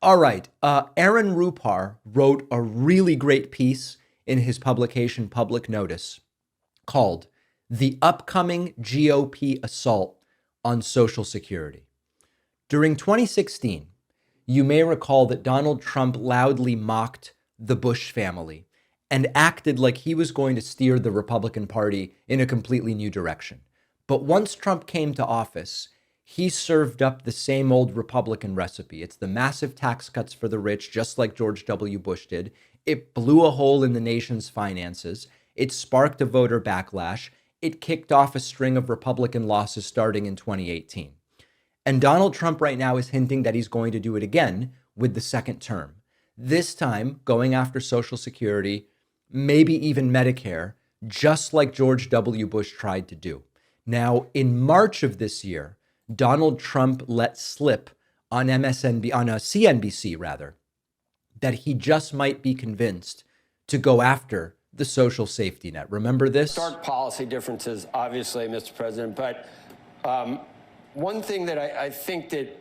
All right. Aaron Rupar wrote a really great piece in his publication Public Notice called The Upcoming GOP Assault on Social Security. During 2016, you may recall that Donald Trump loudly mocked the Bush family and acted like he was going to steer the Republican Party in a completely new direction. But once Trump came to office, he served up the same old Republican recipe. It's the massive tax cuts for the rich, just like George W. Bush did. It blew a hole in the nation's finances. It sparked a voter backlash. It kicked off a string of Republican losses starting in 2018. And Donald Trump right now is hinting that he's going to do it again with the second term. This time, going after Social Security, maybe even Medicare, just like George W. Bush tried to do. Now, in March of this year, Donald Trump let slip on CNBC rather, that he just might be convinced to go after the social safety net. Remember this? Stark policy differences, obviously, Mr. President, but one thing that I think that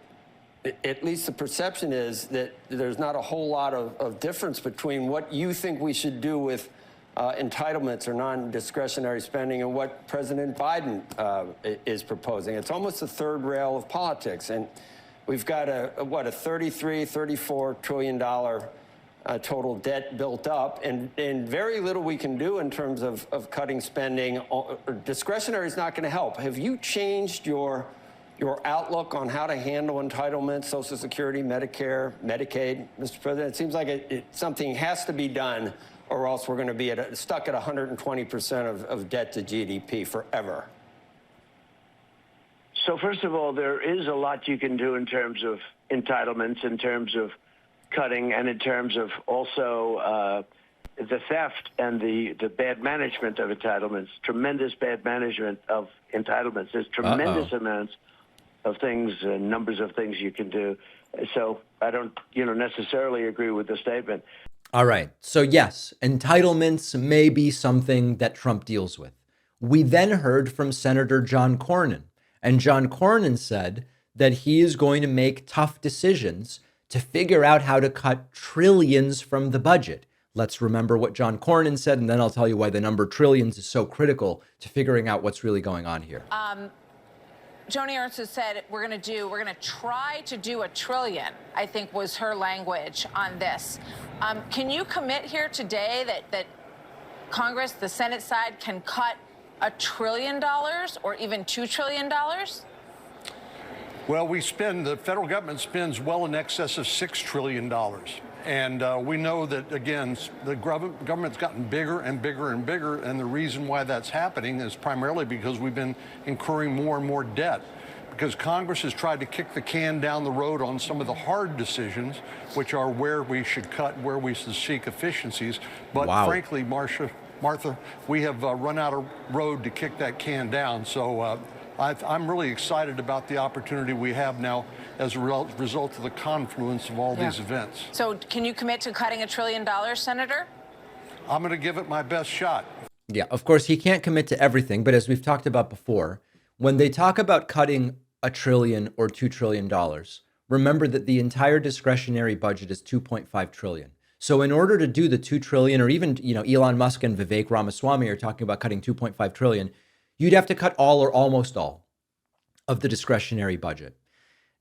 at least the perception is that there's not a whole lot of difference between what you think we should do with entitlements or non-discretionary spending and what President Biden is proposing. It's almost the third rail of politics. And we've got a $34 trillion total debt built up, and very little we can do in terms of cutting spending. Discretionary is not going to help. Have you changed your outlook on how to handle entitlements, Social Security, Medicare, Medicaid, Mr. President? It seems like something has to be done, or else we're going to be stuck at 120% of debt to GDP forever. So first of all, there is a lot you can do in terms of entitlements, in terms of cutting, and in terms of also the theft and the bad management of entitlements, tremendous bad management of entitlements. There's tremendous amounts of things, numbers of things you can do. So I don't, necessarily agree with the statement. All right. So yes, entitlements may be something that Trump deals with. We then heard from Senator John Cornyn, and John Cornyn said that he is going to make tough decisions to figure out how to cut trillions from the budget. Let's remember what John Cornyn said, and then I'll tell you why the number trillions is so critical to figuring out what's really going on here. Joni Ernst has said we're going to try to do $1 trillion, I think was her language on this. Can you commit here today that Congress, the Senate side, can cut $1 trillion or even $2 trillion? Well, the federal government spends well in excess of $6 trillion. And we know that, again, the government's gotten bigger and bigger and bigger. And the reason why that's happening is primarily because we've been incurring more and more debt. Because Congress has tried to kick the can down the road on some of the hard decisions, which are where we should cut, where we should seek efficiencies. But frankly, Martha, we have run out of road to kick that can down. So I'm really excited about the opportunity we have now as a result of the confluence of all these events. So can you commit to cutting $1 trillion, Senator? I'm going to give it my best shot. Yeah, of course, he can't commit to everything. But as we've talked about before, when they talk about cutting $1 trillion or $2 trillion, remember that the entire discretionary budget is $2.5 trillion. So in order to do the $2 trillion, or even, Elon Musk and Vivek Ramaswamy are talking about cutting $2.5 trillion, you'd have to cut all or almost all of the discretionary budget.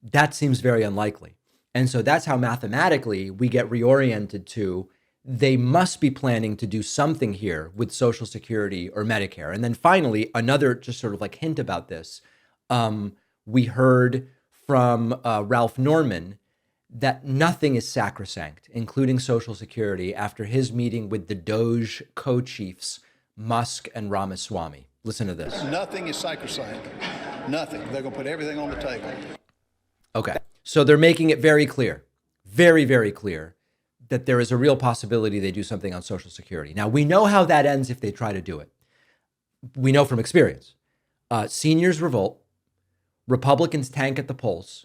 That seems very unlikely. And so that's how mathematically we get reoriented to they must be planning to do something here with Social Security or Medicare. And then finally, another just sort of like hint about this. We heard from Ralph Norman that nothing is sacrosanct, including Social Security, after his meeting with the DOJ co-chiefs, Musk and Ramaswamy. Listen to this. Nothing is sacrosanct. Nothing. They're going to put everything on the table. Okay. So they're making it very clear, very, very clear that there is a real possibility they do something on Social Security. Now, we know how that ends if they try to do it. We know from experience. Seniors revolt. Republicans tank at the polls.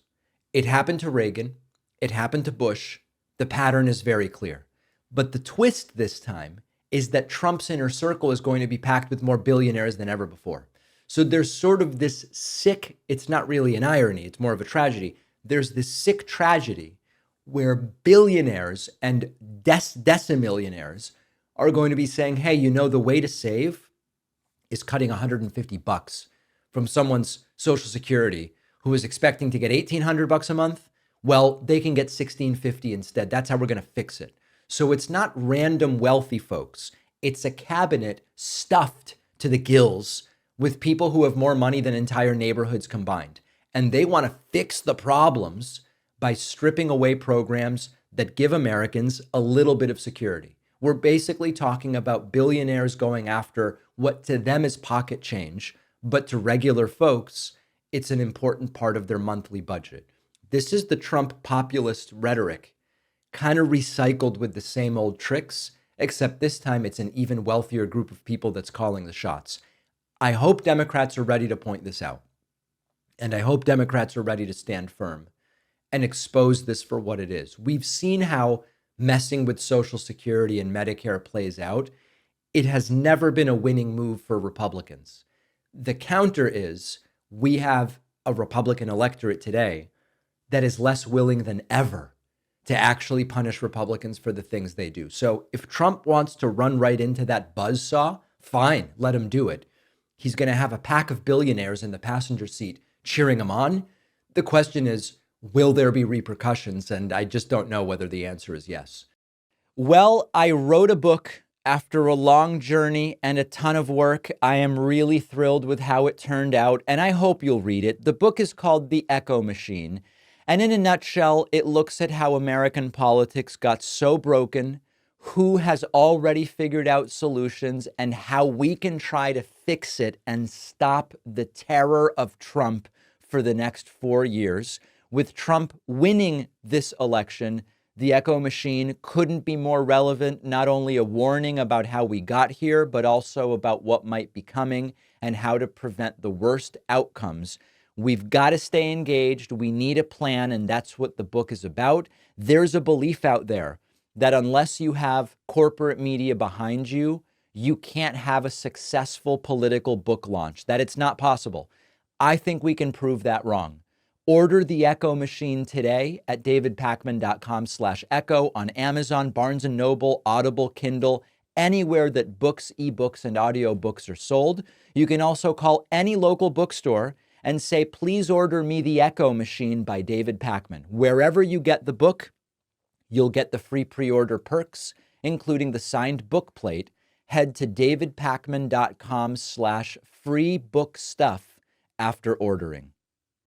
It happened to Reagan. It happened to Bush. The pattern is very clear. But the twist this time is that Trump's inner circle is going to be packed with more billionaires than ever before. So there's sort of this sick, it's not really an irony, it's more of a tragedy. There's this sick tragedy where billionaires and decimillionaires are going to be saying, hey, you know, the way to save is cutting $150 from someone's Social Security who is expecting to get $1,800 a month. Well, they can get $1,650 instead. That's how we're going to fix it. So it's not random wealthy folks. It's a cabinet stuffed to the gills with people who have more money than entire neighborhoods combined. And they want to fix the problems by stripping away programs that give Americans a little bit of security. We're basically talking about billionaires going after what to them is pocket change, but to regular folks, it's an important part of their monthly budget. This is the Trump populist rhetoric, kind of recycled with the same old tricks, except this time it's an even wealthier group of people that's calling the shots. I hope Democrats are ready to point this out. And I hope Democrats are ready to stand firm and expose this for what it is. We've seen how messing with Social Security and Medicare plays out. It has never been a winning move for Republicans. The counter is we have a Republican electorate today that is less willing than ever to actually punish Republicans for the things they do. So if Trump wants to run right into that buzzsaw, fine, let him do it. He's going to have a pack of billionaires in the passenger seat cheering him on. The question is, will there be repercussions? And I just don't know whether the answer is yes. Well, I wrote a book after a long journey and a ton of work. I am really thrilled with how it turned out, and I hope you'll read it. The book is called The Echo Machine. And in a nutshell, it looks at how American politics got so broken, who has already figured out solutions, and how we can try to fix it and stop the terror of Trump for the next 4 years. With Trump winning this election, the Echo Machine couldn't be more relevant, not only a warning about how we got here, but also about what might be coming and how to prevent the worst outcomes. We've got to stay engaged. We need a plan, and that's what the book is about. There's a belief out there that unless you have corporate media behind you, you can't have a successful political book launch, that it's not possible. I think we can prove that wrong. Order The Echo Machine today at davidpakman.com/echo on Amazon, Barnes & Noble, Audible, Kindle, anywhere that books, ebooks, and audiobooks are sold. You can also call any local bookstore and say, please order me The Echo Machine by David Pakman. Wherever you get the book, you'll get the free pre-order perks, including the signed book plate. Head to davidpakman.com/free book stuff after ordering.